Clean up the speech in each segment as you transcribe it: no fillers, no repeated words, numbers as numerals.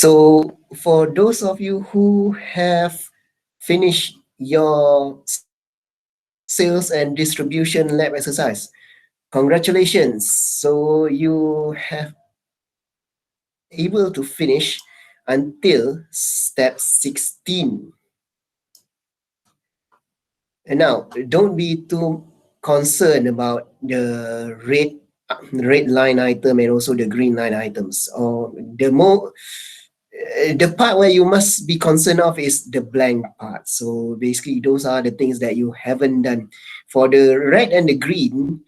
So for those of you who have finished your sales and distribution lab exercise, congratulations. So you have able to finish until step 16. And now, don't be too concerned about the red line item and also the green line items. Or the part where you must be concerned of is the blank part. So basically, those are the things that you haven't done. For the red and the green,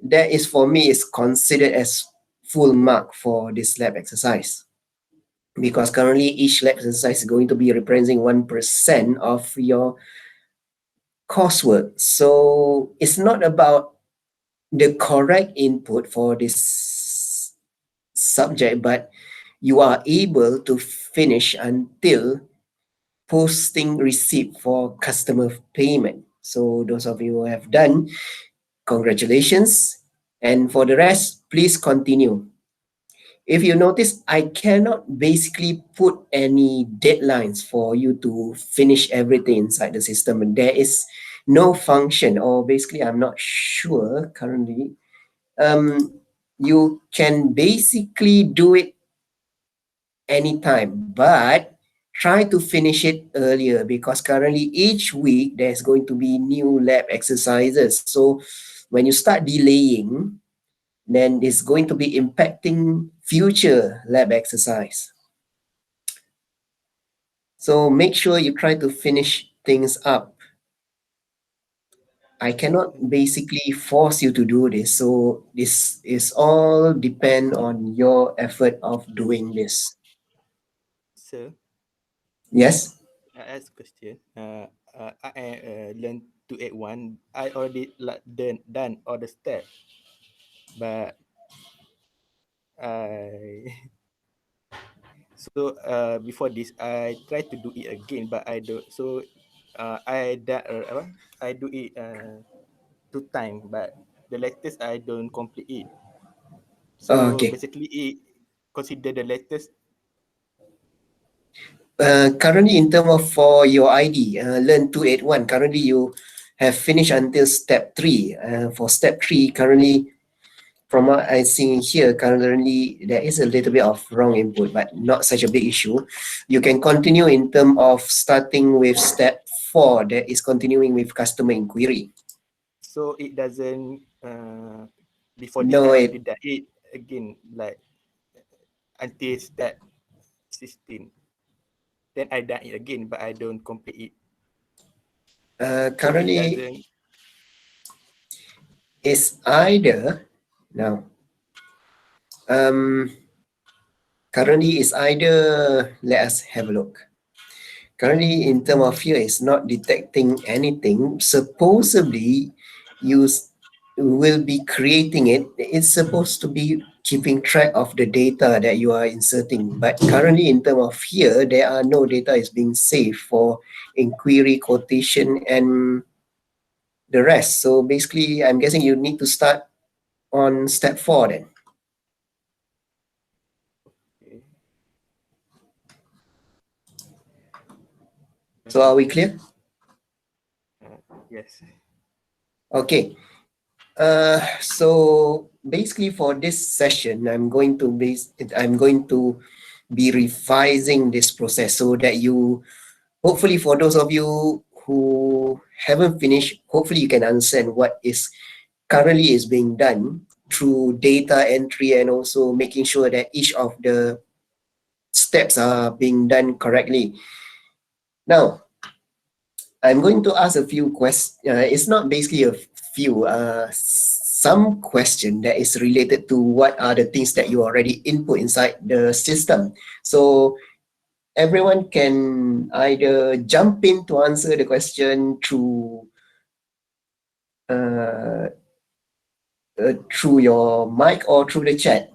that is for me is considered as full mark for this lab exercise, because currently each lab exercise is going to be representing 1% of your coursework. So it's not about the correct input for this subject, but you are able to finish until posting receipt for customer payment. So those of you who have done, congratulations. And for the rest, please continue. If you notice, I cannot basically put any deadlines for you to finish everything inside the system. And there is no function, or basically, I'm not sure currently. You can basically do it anytime, but try to finish it earlier, because currently each week there's going to be new lab exercises. So when you start delaying, then it's going to be impacting future lab exercise. So make sure you try to finish things up. I cannot basically force you to do this. So this is all depend on your effort of doing this. So Yes? I ask question. I learned 281. I already like done all the step, but I so before this I try to do it again, but I don't. So I do it 2 times, but the latest I don't complete it. So Okay. basically, it consider the latest. Currently, in terms of for your ID, Learn 281, currently you have finished until step 3. For step 3, currently, from what I see here, currently there is a little bit of wrong input, but not such a big issue. You can continue in terms of starting with step 4, that is continuing with customer inquiry. So it doesn't. Before this, No, I it already done it again, like until step 16. Then I done it again, but I don't complete it. So it currently doesn't. is either now. Um, Currently is either, let us have a look. Currently, in terms of here, it's not detecting anything. Supposedly, you will be creating it. It's supposed to be keeping track of the data that you are inserting. But currently, in terms of here, there are no data is being saved for inquiry, quotation, and the rest. So basically, I'm guessing you need to start on step 4 then. Okay. So are we clear? Yes. Okay. So basically for this session, I'm going to be revising this process so that you, hopefully for those of you who haven't finished, hopefully you can understand what is currently is being done through data entry, and also making sure that each of the steps are being done correctly. Now, I'm going to ask a few questions. It's not basically a few, some question that is related to what are the things that you already input inside the system. So everyone can either jump in to answer the question uh, through your mic or through the chat.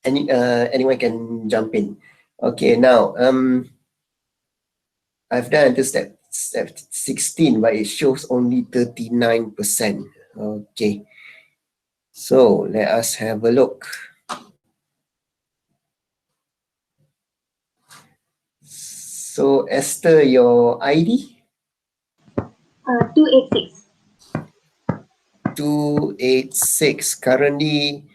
Anyone can jump in. Okay, now I've done until step 16, but it shows only 39%. Okay. So let us have a look. So Esther, your ID? 286. 286. Currently,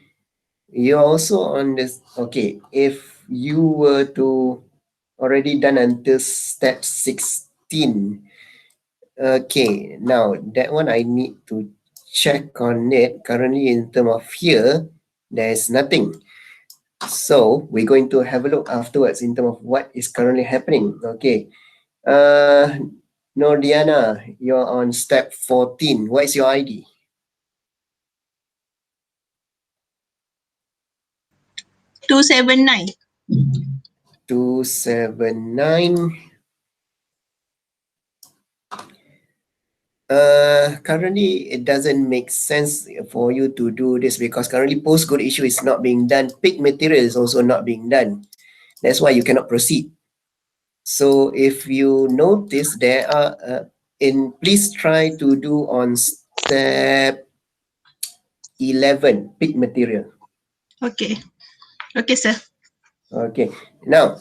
you're also on this. Okay, if you were to already done until step 16. Okay, now that one I need to check on it. Currently, in terms of here, there's nothing. So we're going to have a look afterwards in terms of what is currently happening. Okay. Nordiana, you're on step 14. What is your ID? 279. 279. Currently, it doesn't make sense for you to do this because currently postcode issue is not being done. Pick material is also not being done. That's why you cannot proceed. So if you notice there are please try to do on step 11, pick material. Okay. Okay, sir. Okay. Now,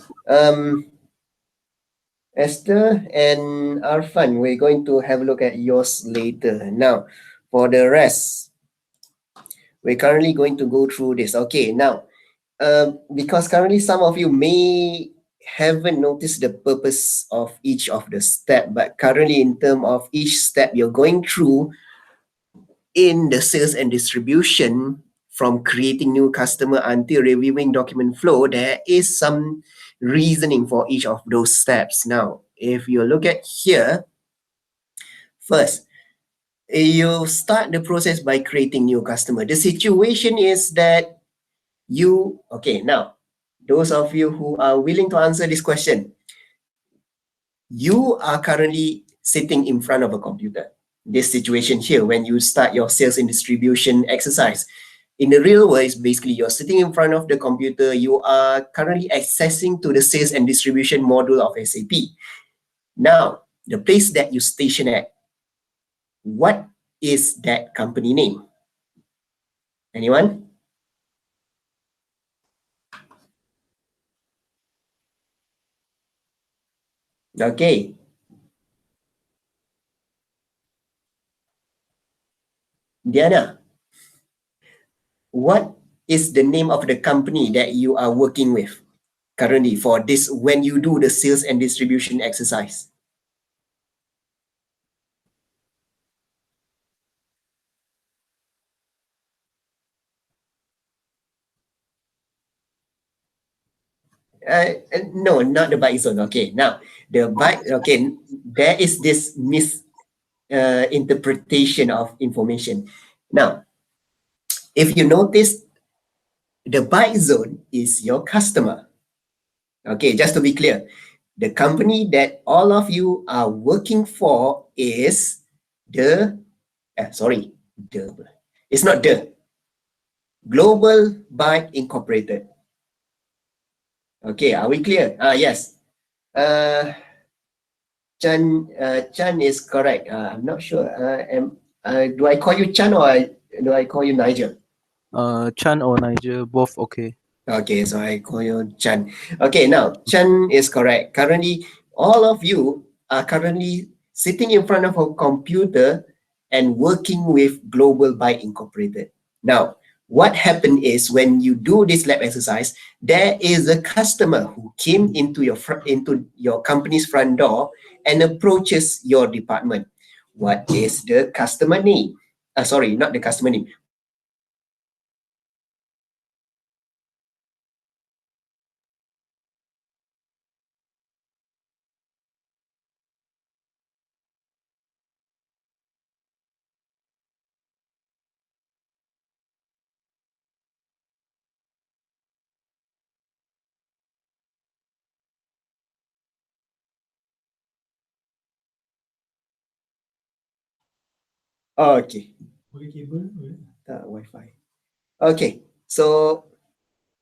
Esther and Arfan, we're going to have a look at yours later. Now, for the rest, we're currently going to go through this. Okay, now, because currently some of you may haven't noticed the purpose of each of the step, but currently in terms of each step you're going through in the sales and distribution, from creating new customer until reviewing document flow, there is some reasoning for each of those steps. Now, if you look at here, first, you start the process by creating new customer. The situation is that okay, now, those of you who are willing to answer this question, you are currently sitting in front of a computer. This situation here, when you start your sales and distribution exercise, in the real world, is basically you're sitting in front of the computer, you are currently accessing to the sales and distribution module of SAP. Now, the place that you station at, what is that company name? Anyone? Okay. Diana, what is the name of the company that you are working with currently for this when you do the sales and distribution exercise? No, not the bike zone. Okay, now the bike. Okay, there is this interpretation of information. Now, if you notice, the bike zone is your customer. Okay, just to be clear, the company that all of you are working for is it's not the Global Bike Incorporated. Okay, are we clear? Yes. Chan is correct. I'm not sure. Do I call you Chan or do I call you Nigel? Chan or Nigel, both okay. Okay, so I call you Chan. Okay, now Chan is correct. Currently, all of you are currently sitting in front of a computer and working with Global Bike Incorporated. Now, what happened is when you do this lab exercise, there is a customer who came into your company's front door and approaches your department. What is the customer name? Sorry, not the customer name. Okay. Wi-Fi. Okay, so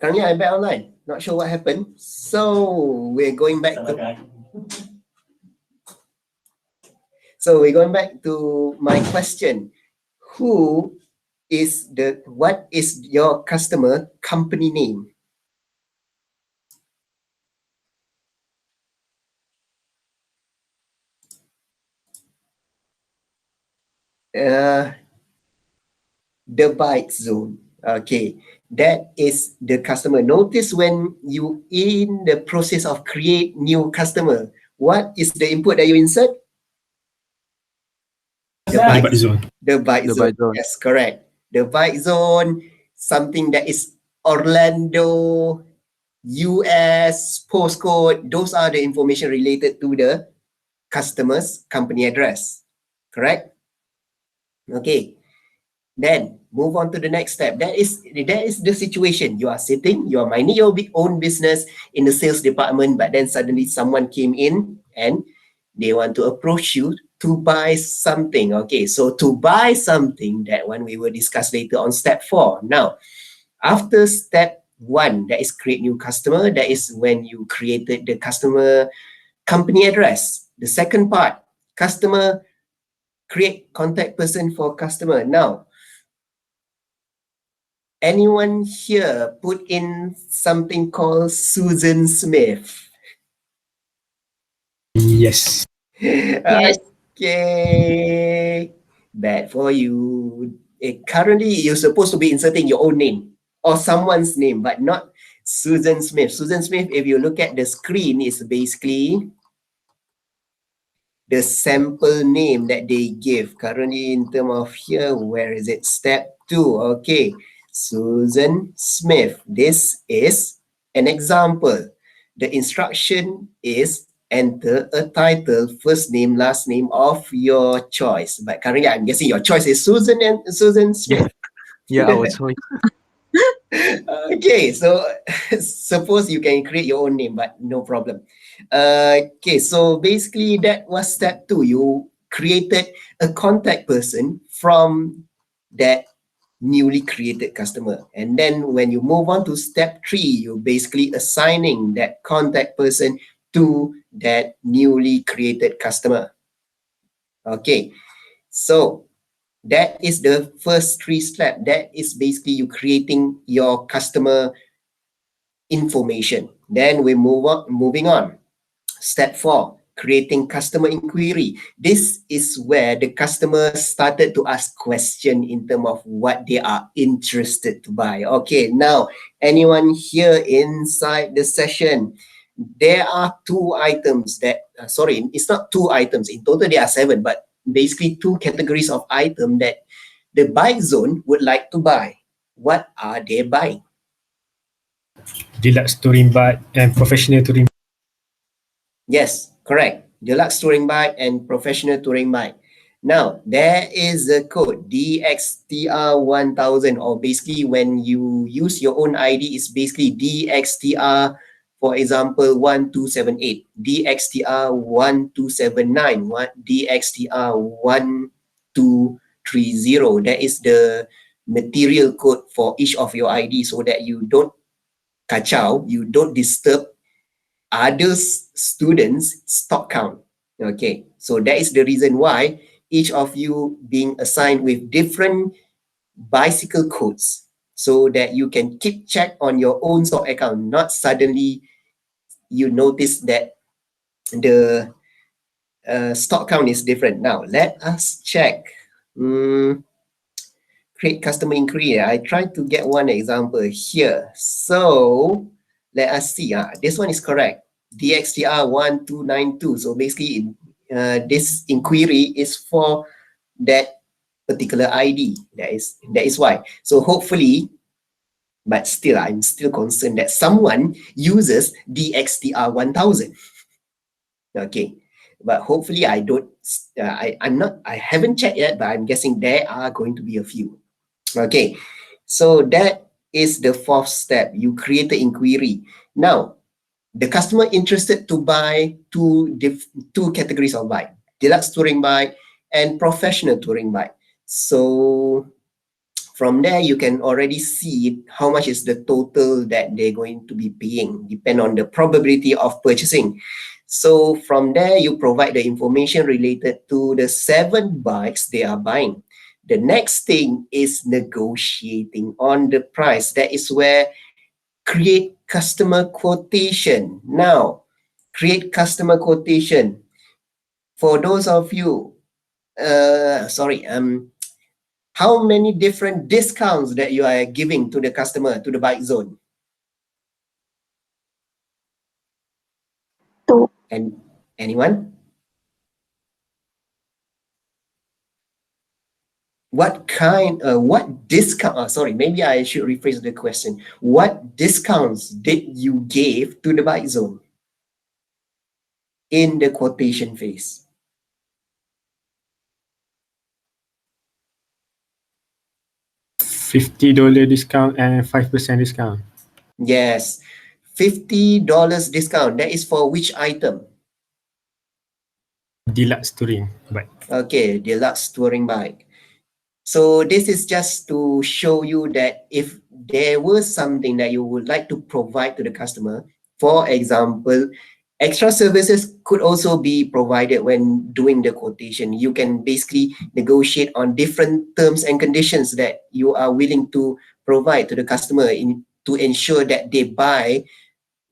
currently I'm back online. Not sure what happened. So we're going back to my question. What is your customer company name? the bike zone. Okay, that is the customer. Notice when you in the process of create new customer, what is the input that you insert? The Bike zone. The bike The zone. bike zone. Yes, correct. The bike zone, something that is Orlando, US, postcode, those are the information related to the customer's company address. Correct? Okay. Then move on to the next step. That is the situation. You are sitting, you are minding your own business in the sales department, but then suddenly someone came in and they want to approach you to buy something. Okay, so to buy something, that one we will discuss later on step 4. Now, after step 1, that is create new customer. That is when you created the customer company address. The second part, customer, create contact person for customer. Now, anyone here put in something called Susan Smith? Yes. Yes. Okay. Bad for you. Currently, you're supposed to be inserting your own name or someone's name, but not Susan Smith. Susan Smith, if you look at the screen, is basically the sample name that they give. Currently, in terms of here, where is it? Step 2. Okay. Susan Smith. This is an example. The instruction is enter a title, first name, last name of your choice. But currently, I'm guessing your choice is Susan and Susan Smith. Yeah, I was waiting. Okay, so suppose you can create your own name, but no problem. Okay, so basically that was step 2. You created a contact person from that newly created customer. And then when you move on to step 3, you're basically assigning that contact person to that newly created customer. Okay, so that is the first 3 steps. That is basically you creating your customer information. Then we moving on. Step 4, creating customer inquiry. This is where the customer started to ask question in terms of what they are interested to buy. Okay, now anyone here inside the session, there are 2 items that, sorry, it's not 2 items. In total, there are 7, but basically 2 categories of item that the bike zone would like to buy. What are they buying? Deluxe touring bike and professional touring. Yes, correct. Deluxe touring bike and professional touring bike. Now, there is a code DXTR1000, or basically when you use your own ID, it's basically DXTR, for example, 1278, DXTR 1279, DXTR 1230. That is the material code for each of your ID so that you don't kacau, you don't disturb other students' stock count. Okay, so that is the reason why each of you being assigned with different bicycle codes so that you can keep check on your own stock account, not suddenly you notice that the stock count is different. Now, let us check. Create customer inquiry. I tried to get one example here. So let us see. This one is correct. DXTR 1292. So basically, this inquiry is for that particular ID. That is why. So hopefully, but still, I'm still concerned that someone uses DXTR 1000. Okay, but hopefully I don't. I haven't checked yet, but I'm guessing there are going to be a few. Okay, so that is the 4th step. You create the inquiry. Now, the customer interested to buy two categories of bike: deluxe touring bike and professional touring bike. So from there, you can already see how much is the total that they're going to be paying, depend on the probability of purchasing. So from there, you provide the information related to the 7 bikes they are buying. The next thing is negotiating on the price. That is where create customer quotation. Now, create customer quotation. For those of you how many different discounts that you are giving to the customer, to the bike zone? Two. And anyone? What discount, maybe I should rephrase the question. What discounts did you give to the bike zone in the quotation phase? $50 discount and 5% discount. Yes, $50 discount. That is for which item? Deluxe touring bike. Okay, deluxe touring bike. So this is just to show you that if there was something that you would like to provide to the customer, for example, extra services could also be provided when doing the quotation. You can basically negotiate on different terms and conditions that you are willing to provide to the customer to ensure that they buy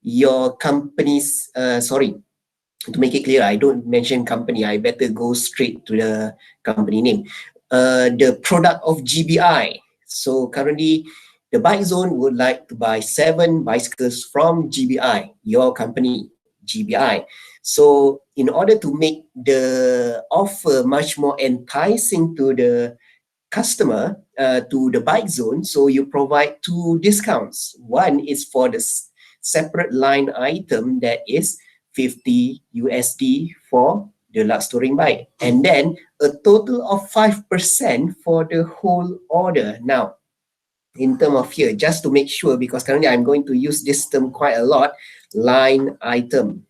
your company's, to make it clear, I don't mention company, I better go straight to the company name. The product of GBI. So currently, the bike zone would like to buy 7 bicycles from GBI, your company, GBI. So in order to make the offer much more enticing to the customer, to the bike zone, so you provide 2 discounts. One is for the separate line item that is 50 USD for the deluxe touring bike, and then a total of 5% for the whole order. Now, in terms of here, just to make sure, because currently I'm going to use this term quite a lot, line item.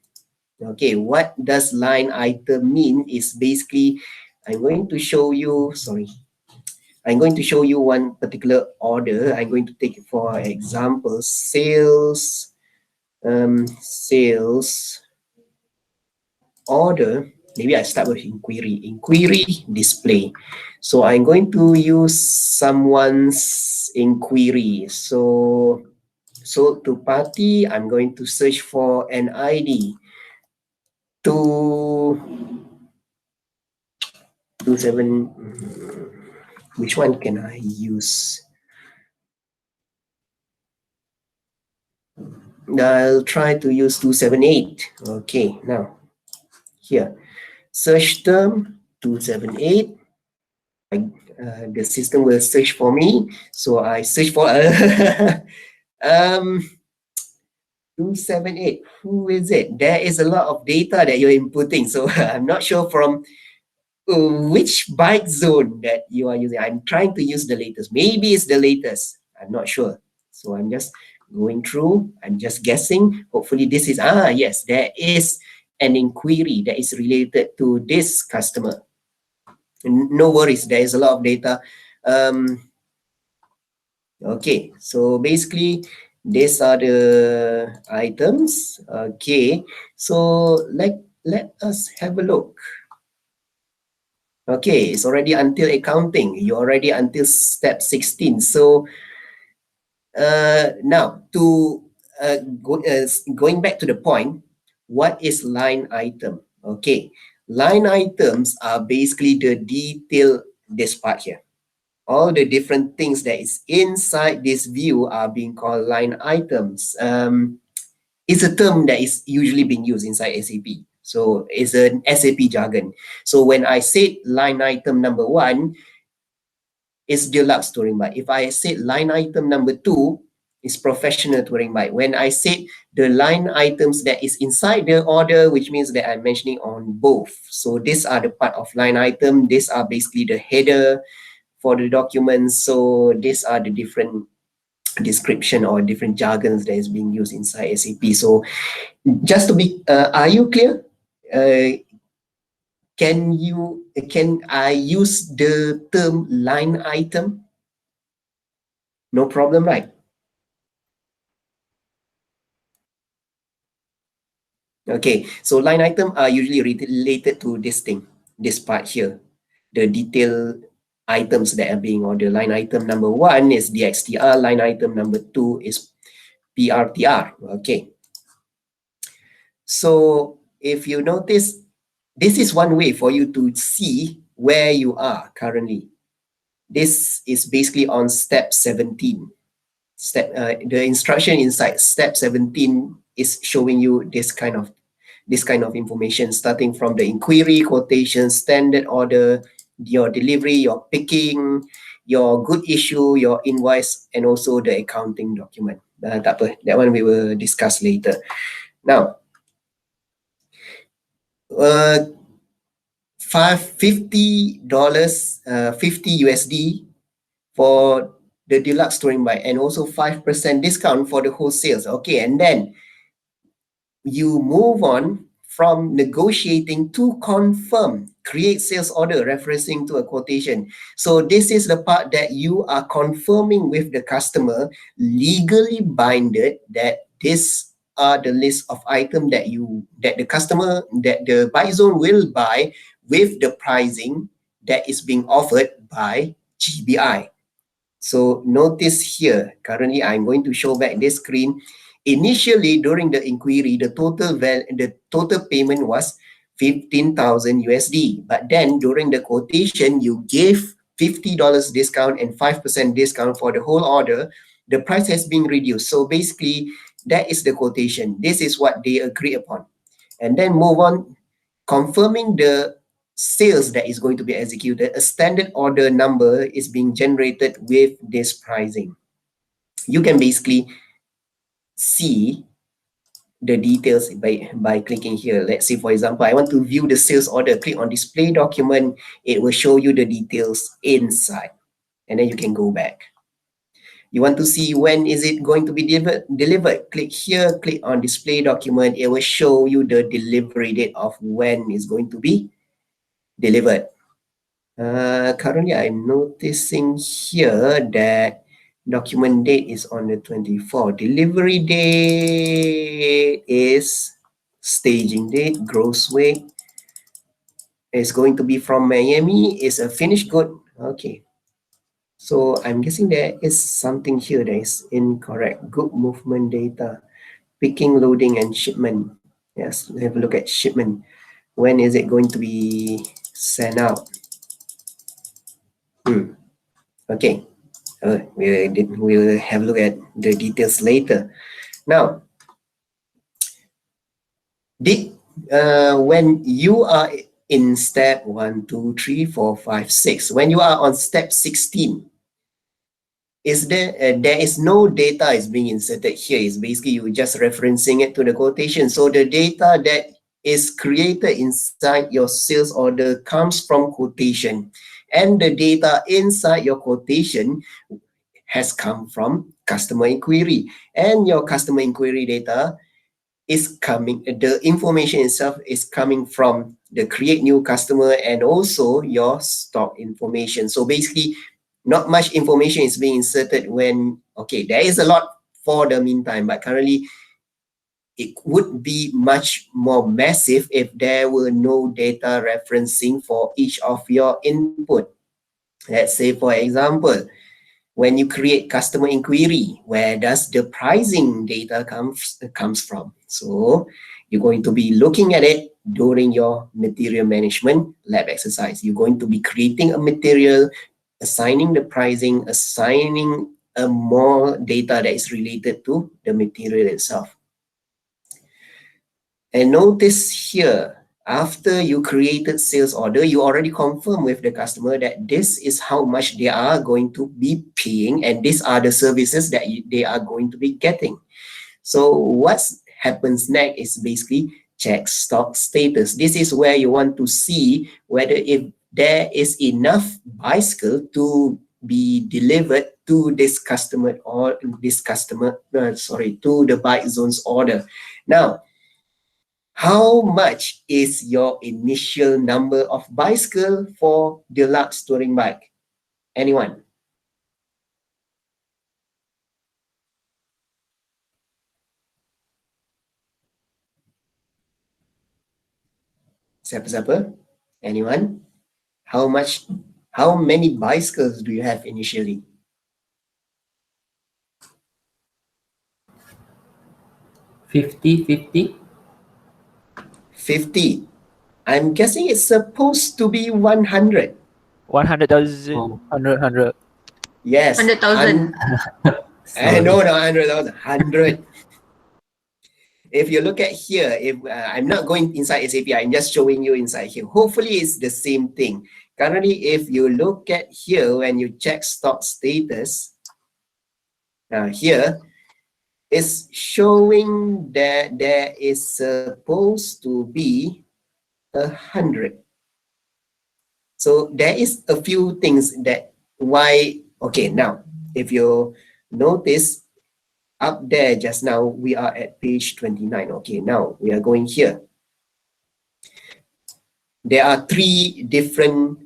Okay, what does line item mean is basically, I'm going to show you one particular order. I'm going to take, for example, sales order. Maybe I start with inquiry display. So I'm going to use someone's inquiry. So to party, I'm going to search for an ID. 27, which one can I use? I'll try to use 278. Okay, now here, search term 278. The system will search for me. So I search for 278. Who is it? There is a lot of data that you're inputting. So I'm not sure from which bike zone that you are using. I'm trying to use the latest. Maybe it's the latest. I'm not sure. So I'm just going through. I'm just guessing. Hopefully this is, yes, there is an inquiry that is related to this customer. No worries, there is a lot of data. Okay, so basically these are the items. Okay, so let us have a look. Okay, it's already until accounting. You're already until step 16. So now going back to the point, what is line item? Okay, line items are basically the detail, this part here. All the different things that is inside this view are being called line items. It's a term that is usually being used inside SAP. So it's an SAP jargon. So when I say line item number 1, it's deluxe touring bike. If I say line item number 2, it's professional touring bike. When I say the line items that is inside the order, which means that I'm mentioning on both. So these are the part of line item. These are basically the header for the documents. So these are the different description or different jargons that is being used inside SAP. So just to be, are you clear? Can I use the term line item? No problem, right? Okay, so line item are usually related to this thing, this part here, the detail items that are being ordered. Line item number 1 is DXTR, line item number 2 is PRTR. Okay. So if you notice, this is one way for you to see where you are currently. This is basically on step 17. The instruction inside step 17 is showing you this kind of information, starting from the inquiry, quotation, standard order, your delivery, your picking, your good issue, your invoice, and also the accounting document. Tak apa, that one we will discuss later. Now, $50, 50 USD for the deluxe touring bike, and also 5% discount for the wholesales. Okay, and then you move on from negotiating to confirm, create sales order referencing to a quotation. So this is the part that you are confirming with the customer, legally binded, that this are the list of items that the customer, that the bike zone will buy with the pricing that is being offered by GBI. So notice here, currently I'm going to show back this screen. Initially, during the inquiry, the total payment was 15,000 USD. But then during the quotation, you gave $50 discount and 5% discount for the whole order. The price has been reduced. So basically, that is the quotation. This is what they agree upon. And then move on, confirming the sales that is going to be executed. A standard order number is being generated with this pricing. You can basically see the details by clicking here. Let's say, for example, I want to view the sales order. Click on display document. It will show you the details inside. And then you can go back. You want to see when is it going to be delivered. Click here, click on display document. It will show you the delivery date of when it's going to be delivered. Currently, I'm noticing here that document date is on the 24th. Delivery date is staging date, gross weight. It's going to be from Miami. It's a finished good. Okay. So I'm guessing there is something here that is incorrect. Good movement data, picking, loading, and shipment. Yes, have a look at shipment. When is it going to be sent out? Okay, we'll have a look at the details later. Now, when you are in step 1, 2, 3, 4, 5, 6, when you are on step 16, there is no data is being inserted here. It's basically you just referencing it to the quotation. So the data that is created inside your sales order comes from quotation, and the data inside your quotation has come from customer inquiry, and your customer inquiry data is coming, the information itself is coming from the create new customer and also your stock information. So basically, not much information is being inserted when, okay, there is a lot for the meantime, but currently it would be much more massive if there were no data referencing for each of your input. Let's say, for example, when you create customer inquiry, where does the pricing data comes from? So you're going to be looking at it during your material management lab exercise. You're going to be creating a material, assigning the pricing, assigning more data that is related to the material itself. And notice here, after you created sales order, you already confirm with the customer that this is how much they are going to be paying and these are the services that they are going to be getting. So what happens next is basically check stock status. This is where you want to see whether if there is enough bicycle to be delivered to this customer or to the bike zone's order. Now, how much is your initial number of bicycle for deluxe touring bike? Anyone? Siapa-siapa? Anyone? How many bicycles do you have initially? 50. 50. I'm guessing it's supposed to be 100. 100,000. Oh. 100. Yes. 100,000. No, 100,000. 100. If you look at here, if I'm not going inside SAP, I'm just showing you inside here. Hopefully it's the same thing. Currently, if you look at here, when you check stock status, here, it's showing that there is supposed to be 100. So there is a few things that why, okay, now, if you notice up there just now, we are at page 29. Okay, now we are going here. There are three different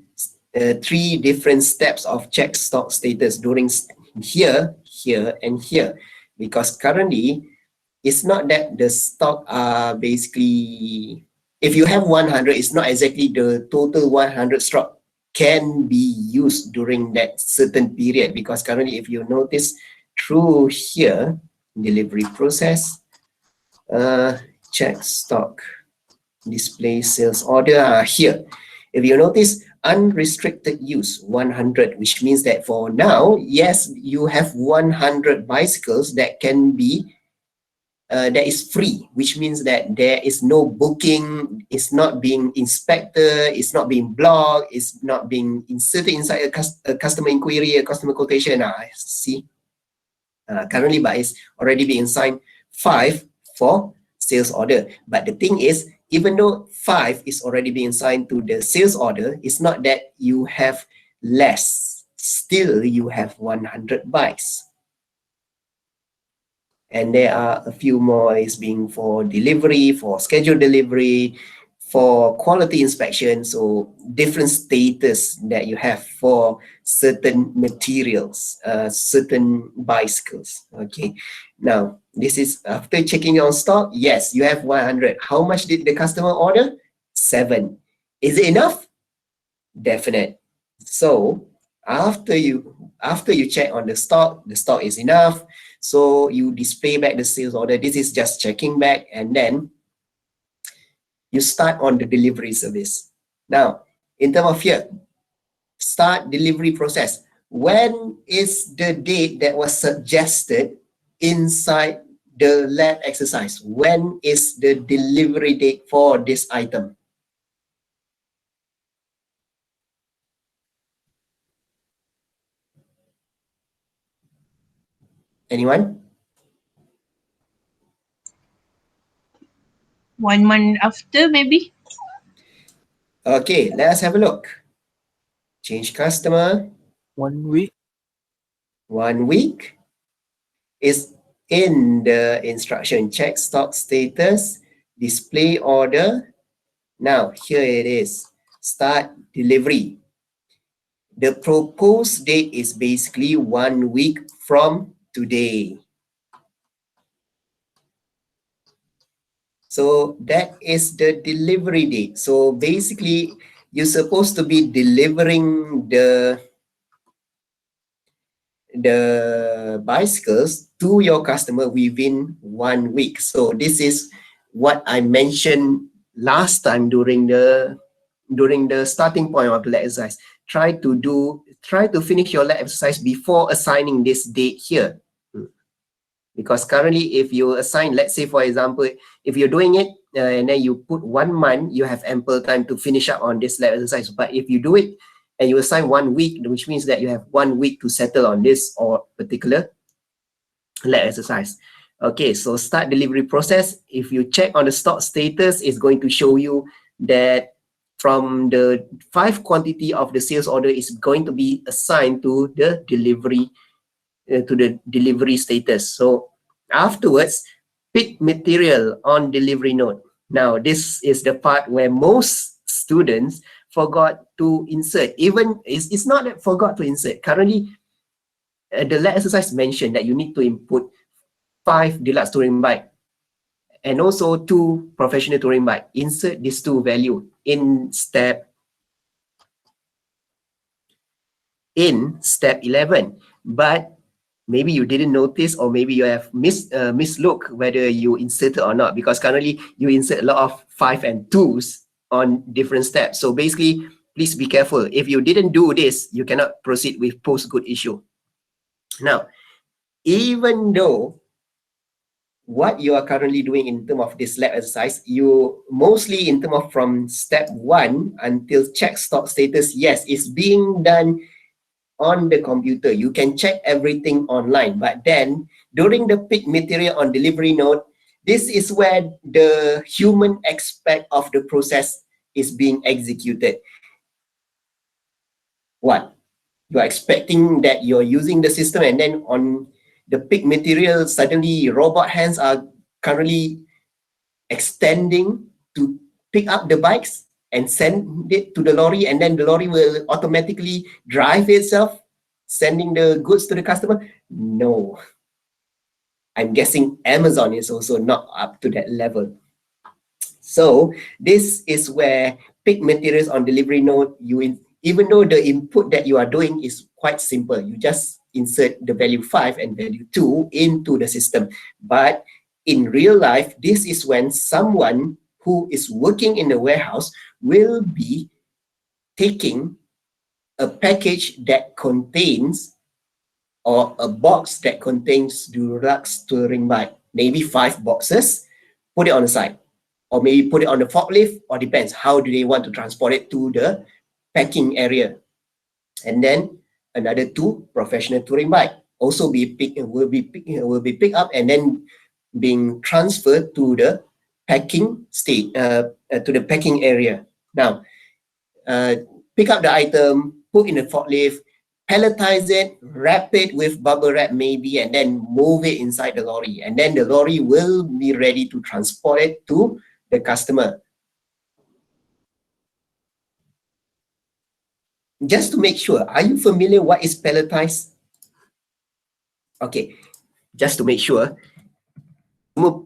steps of check stock status during here, here, and here, because currently it's not that the stock are basically, if you have 100, it's not exactly the total 100 stock can be used during that certain period, because currently if you notice through here, delivery process, check stock, display sales order here. If you notice unrestricted use 100, which means that for now, yes, you have 100 bicycles that can be that is free, which means that there is no booking, it's not being inspected, it's not being blocked, it's not being inserted inside a customer inquiry, a customer quotation. See, currently, but it's already being assigned 5 for sales order. But the thing is, even though 5 is already being assigned to the sales order, it's not that you have less. Still, you have 100 bikes. And there are a few more is being for delivery, for scheduled delivery, for quality inspection. So different status that you have for certain materials, certain bicycles. Okay. Now, this is after checking your stock. Yes, you have 100. How much did the customer order? 7. Is it enough? Definite. So after you check on the stock is enough. So you display back the sales order. This is just checking back, and then you start on the delivery service. Now, in terms of here, start delivery process. When is the date that was suggested inside the lab exercise? When is the delivery date for this item? Anyone? 1 month after, maybe. Okay, let us have a look. Change customer. 1 week. 1 week is in the instruction. Check stock status, display order. Now, here it is. Start delivery. The proposed date is basically 1 week from today. So that is the delivery date. So basically, you're supposed to be delivering the bicycles to your customer within 1 week. So this is what I mentioned last time during the starting point of the lab exercise. Try to finish your lab exercise before assigning this date here. Because currently, if you assign, let's say for example, if you're doing it and then you put 1 month, you have ample time to finish up on this lab exercise. But if you do it and you assign 1 week, which means that you have 1 week to settle on this or particular lab exercise. Okay, so start delivery process. If you check on the stock status, it's going to show you that from the 5 quantity of the sales order is going to be assigned to the delivery status. So afterwards, pick material on delivery note. Now, this is the part where most students forgot to insert. Even it's not that forgot to insert. Currently, the lab exercise mentioned that you need to input 5 deluxe touring bike and also 2 professional touring bike. Insert these 2 value in step 11. But maybe you didn't notice, or maybe you have mislook whether you inserted or not, because currently you insert a lot of 5 and 2s on different steps. So basically, please be careful. If you didn't do this, you cannot proceed with post good issue. Now, even though what you are currently doing in terms of this lab exercise, you mostly in terms of from step 1 until check stock status, yes, it's being done on the computer. You can check everything online, but then during the pick material on delivery note, this is where the human aspect of the process is being executed. What? You are expecting that you're using the system, and then on the pick material, suddenly robot hands are currently extending to pick up the bikes and send it to the lorry, and then the lorry will automatically drive itself, sending the goods to the customer? No. I'm guessing Amazon is also not up to that level. So this is where pick materials on delivery note, even though the input that you are doing is quite simple, you just insert the value 5 and value 2 into the system. But in real life, this is when someone who is working in the warehouse will be taking a package that contains, or a box that contains deluxe touring bike, maybe 5 boxes, put it on the side, or maybe put it on the forklift, or depends how do they want to transport it to the packing area. And then another 2 professional touring bike also will be picked up and then being transferred to the packing state, to the packing area. Now, pick up the item, put in the forklift, palletize it, wrap it with bubble wrap maybe, and then move it inside the lorry. And then the lorry will be ready to transport it to the customer. Just to make sure, are you familiar what is palletized? Okay, just to make sure,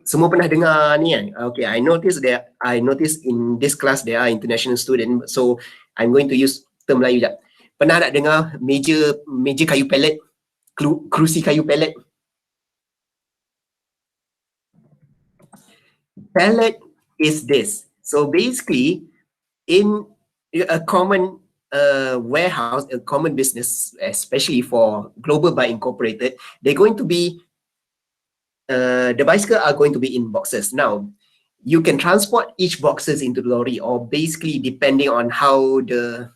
semua pernah dengar ni kan? Okay, I noticed in this class there are international students, so I'm going to use term Melayu sekejap. Pernah tak dengar meja kayu pallet, kerusi kayu pallet? Pallet is this. So basically, in a common warehouse, a common business, especially for Global by Incorporated, they're going to be the bicycle are going to be in boxes. Now, you can transport each boxes into the lorry, or basically depending on how the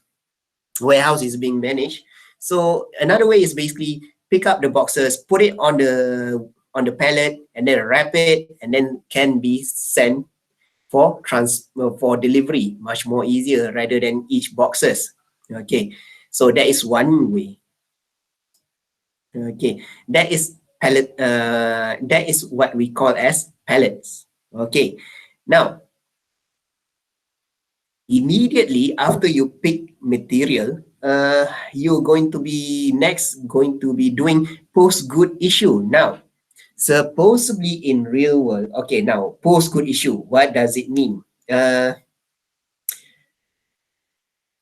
warehouse is being managed. So another way is basically pick up the boxes, put it on the pallet, and then wrap it, and then can be sent for delivery, much more easier rather than each boxes. Okay, so that is one way. Okay, that is pallet. That is what we call as pallets. Okay, now immediately after you pick material, you're going to be doing post good issue. Now, supposedly in real world, okay, now post good issue, what does it mean?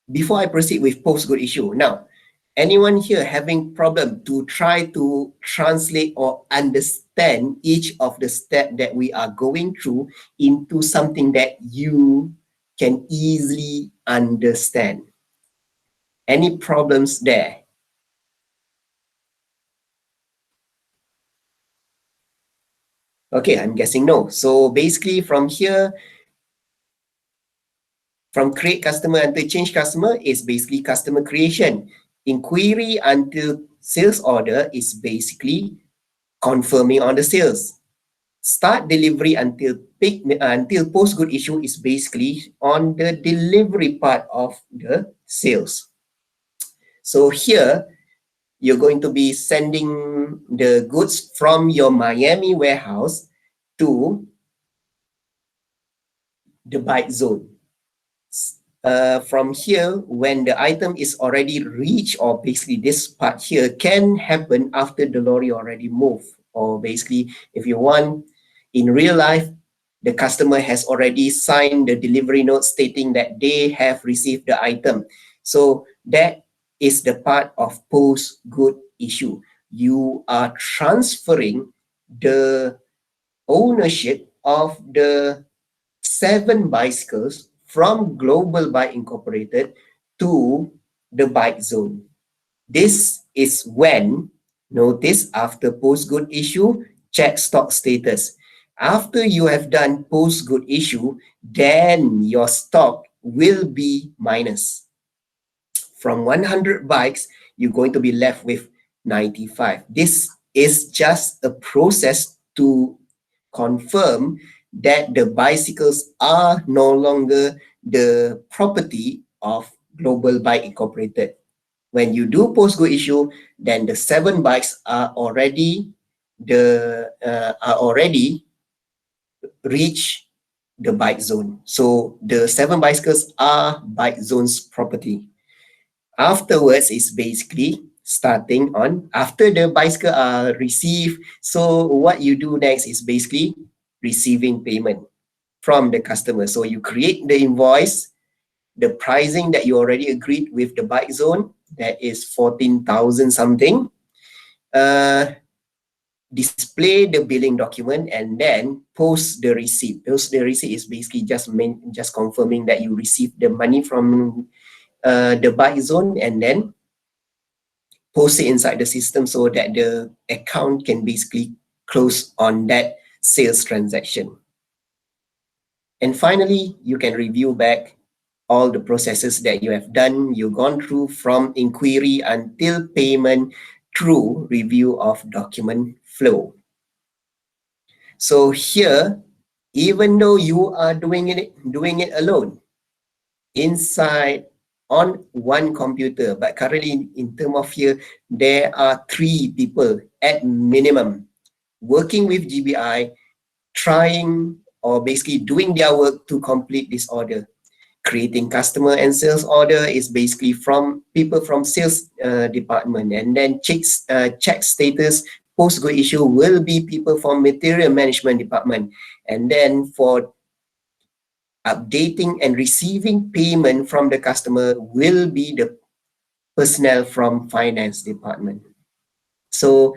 Before I proceed with post good issue, now, anyone here having problem to try to translate or understand each of the steps that we are going through into something that you can easily understand? Any problems there? Okay, I'm guessing no. So basically from here, from create customer until change customer is basically customer creation. Inquiry until sales order is basically confirming on the sales. Start delivery until post good issue is basically on the delivery part of the sales. So here, you're going to be sending the goods from your Miami warehouse to the bike zone. From here, when the item is already reached, or basically this part here can happen after the lorry already moved, or basically if you want, in real life, the customer has already signed the delivery note stating that they have received the item. So that is the part of post good issue. You are transferring the ownership of the 7 bicycles from Global Bike Incorporated to the bike zone. This is when, notice after post good issue, check stock status. After you have done post good issue, then your stock will be minus. From 100 bikes, you're going to be left with 95. This is just a process to confirm that the bicycles are no longer the property of Global Bike Incorporated. When you do post go issue, then the 7 bikes are already reach the bike zone. So the 7 bicycles are bike zone's property. Afterwards is basically starting on after the bicycle are received. So what you do next is basically receiving payment from the customer. So you create the invoice, the pricing that you already agreed with the bike zone, that is 14,000 something. Display the billing document and then post the receipt. Post the receipt is basically just confirming that you received the money from the bike zone, and then post it inside the system so that the account can basically close on that sales transaction. And finally, you can review back all the processes that you have done, you've gone through from inquiry until payment through review of document flow. So here, even though you are doing it alone, inside on one computer, but currently in terms of here, there are 3 people at minimum working with GBI, trying or basically doing their work to complete this order. Creating customer and sales order is basically from people from sales department, and then check status post go issue will be people from material management department, and then for updating and receiving payment from the customer will be the personnel from finance department. So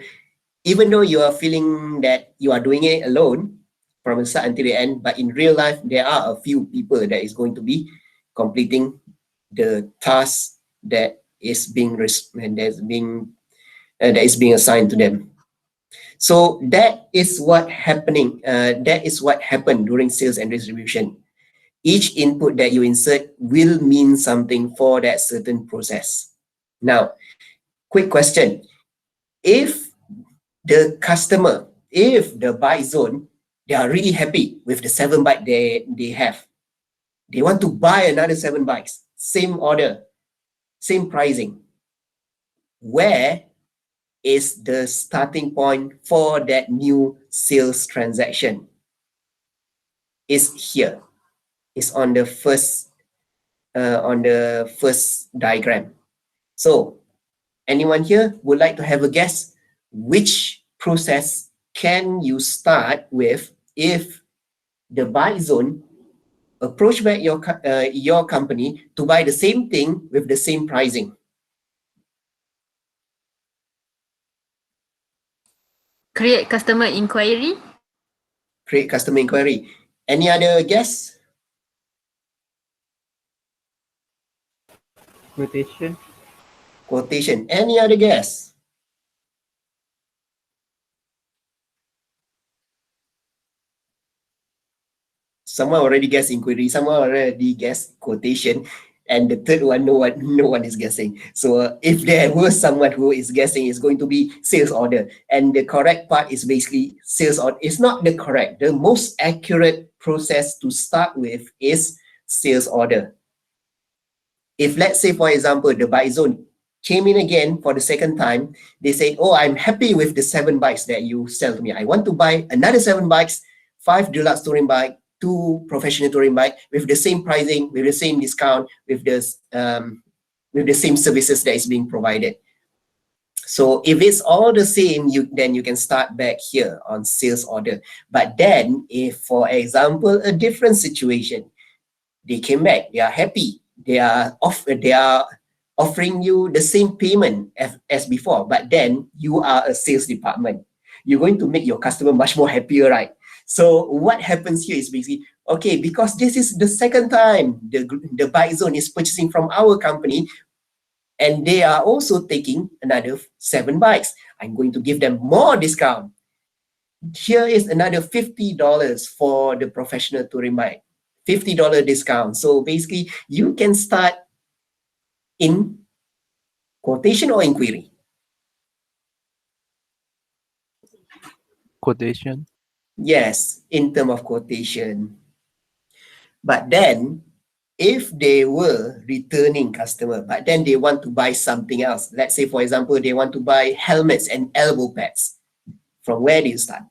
even though you are feeling that you are doing it alone from the start until the end, but in real life, there are a few people that is going to be completing the task that is being assigned to them. So that is what happening. That is what happened during sales and distribution. Each input that you insert will mean something for that certain process. Now, quick question. If the customer, if the buy zone, they are really happy with the 7 bike they have, they want to buy another 7 bikes, same order, same pricing, where is the starting point for that new sales transaction? Is here. Is on the first diagram. So anyone here would like to have a guess which process can you start with if the buy zone approach back your company to buy the same thing with the same pricing? Create customer inquiry. Create customer inquiry. Any other guess? Quotation. Any other guess? Someone already guessed inquiry, someone already guessed quotation, and the third one, no one is guessing. So if there was someone who is guessing, it's going to be sales order. And the correct part is basically sales order. It's not the correct. The most accurate process to start with is sales order. If let's say, for example, the buy zone came in again for the second time, they say, oh, I'm happy with the 7 bikes that you sell to me. I want to buy another 7 bikes, 5 deluxe touring bike, 2 professional touring bike with the same pricing, with the same discount, with the same services that is being provided. So if it's all the same, then you can start back here on sales order. But then if, for example, a different situation, they came back, they are happy, they are offering you the same payment as before, but then you are a sales department. You're going to make your customer much more happier, right? So what happens here is basically, okay, because this is the second time the bike zone is purchasing from our company, and they are also taking another 7 bikes. I'm going to give them more discount. Here is another $50 for the professional touring bike. $50 discount. So basically, you can start in quotation or inquiry. Quotation. Yes, in term of quotation. But then, if they were returning customer, but then they want to buy something else, let's say, for example, they want to buy helmets and elbow pads, from where do you start?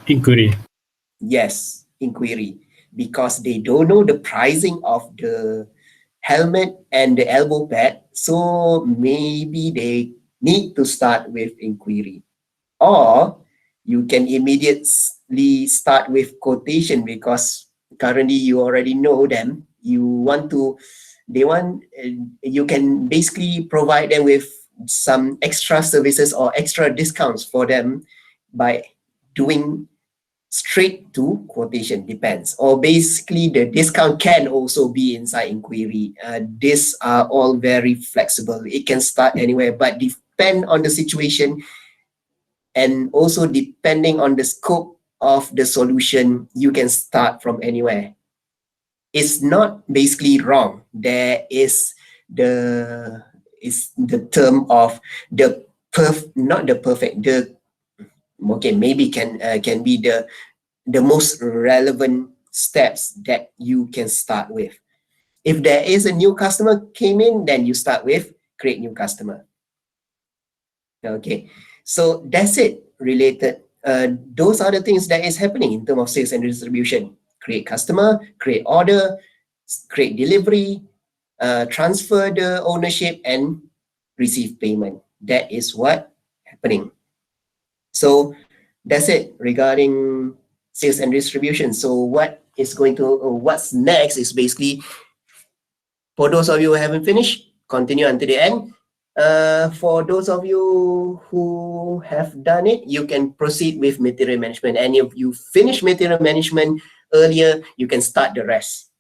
Inquiry. Yes, inquiry, because they don't know the pricing of the helmet and the elbow pad, so maybe they need to start with inquiry. Or you can immediately start with quotation, because currently you already know them. You can basically provide them with some extra services or extra discounts for them by doing straight to quotation, depends. Or basically the discount can also be inside inquiry. These are all very flexible. It can start anywhere, but depend on the situation, and also depending on the scope of the solution, you can start from anywhere. It's not basically wrong. There is the term of the not the perfect, the okay, maybe can be the most relevant steps that you can start with. If there is a new customer came in, then you start with create new customer. Okay, so that's it related. Those are the things that is happening in terms of sales and distribution. Create customer, create order, create delivery, transfer the ownership, and receive payment. That is what happening. So that's it regarding sales and distribution. So what's next is basically, for those of you who haven't finished, continue until the end. For those of you who have done it, you can proceed with material management. And if you finish material management earlier, you can start the rest.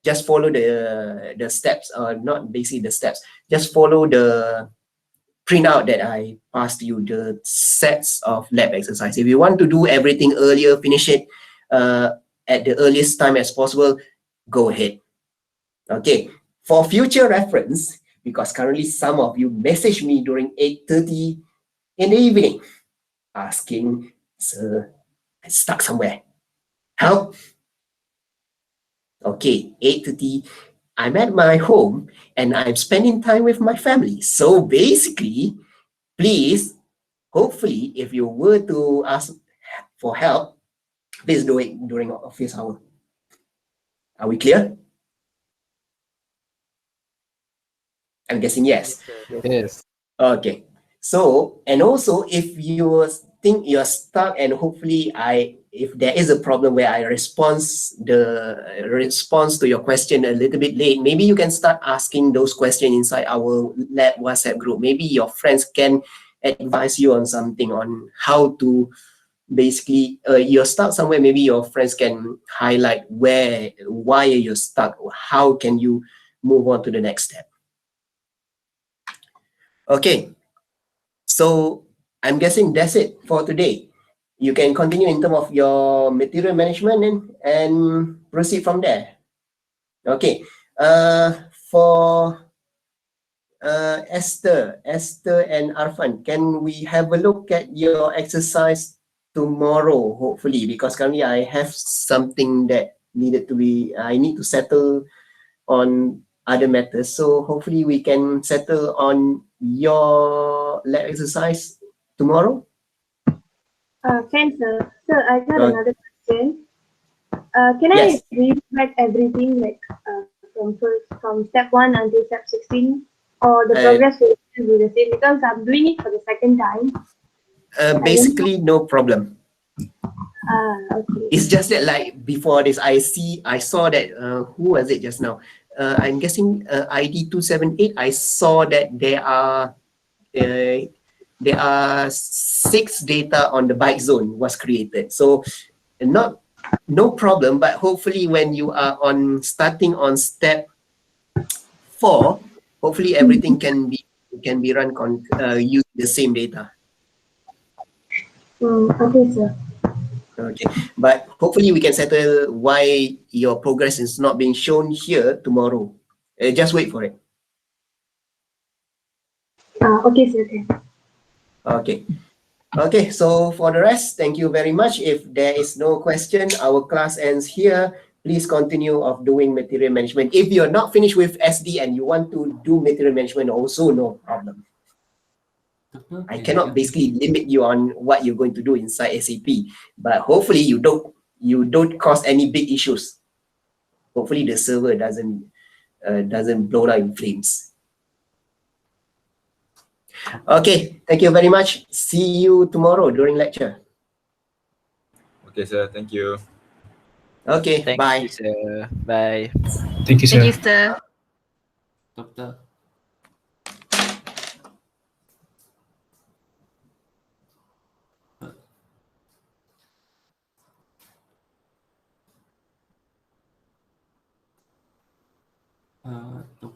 Just follow the steps, or not basically the steps. Just follow the printout that I passed you, the sets of lab exercise. If you want to do everything earlier, finish it at the earliest time as possible, go ahead. Okay, for future reference, because currently some of you message me during 8:30 in the evening asking, sir, I stuck somewhere. Help? Okay, 8:30, I'm at my home and I'm spending time with my family. So basically, please, hopefully, if you were to ask for help, please do it during office hour. Are we clear? I'm guessing yes. Yes. Okay. So, and also if you think you're stuck, and hopefully if there is a problem where I response to your question a little bit late, maybe you can start asking those questions inside our lab WhatsApp group. Maybe your friends can advise you on something, on how to basically, you're stuck somewhere. Maybe your friends can highlight why you're stuck, or how can you move on to the next step. Okay, so I'm guessing that's it for today. You can continue in terms of your material management and proceed from there. Okay, for Esther and Arfan, can we have a look at your exercise tomorrow, hopefully, because currently I have something that I need to settle on other matters. So hopefully we can settle on your lab exercise tomorrow. Can sir. Sir, I got another question. Can Yes. I read back everything from step 1 until step 16, or the progress will still be the same, because I'm doing it for the second time? Basically, no problem. Okay. It's just that, like, before this, I saw that who was it just now? I'm guessing ID 278. I saw that there are there are 6 data on the bike zone was created. So no problem, but hopefully when you are starting on step 4, hopefully everything can be run using the same data. Okay, sir. Okay, but hopefully we can settle why your progress is not being shown here tomorrow. Just wait for it. Okay, sir. Okay. Okay, so for the rest, thank you very much. If there is no question, our class ends here. Please continue of doing material management. If you're not finished with SD and you want to do material management also, no problem. I cannot basically limit you on what you're going to do inside SAP, but hopefully you don't cause any big issues. Hopefully the server doesn't blow out in flames. Okay, thank you very much. See you tomorrow during lecture. Okay, sir. Thank you. Okay, Thank bye. you, sir. Bye. Thank you, sir. Thank you, sir. Doctor. Doctor.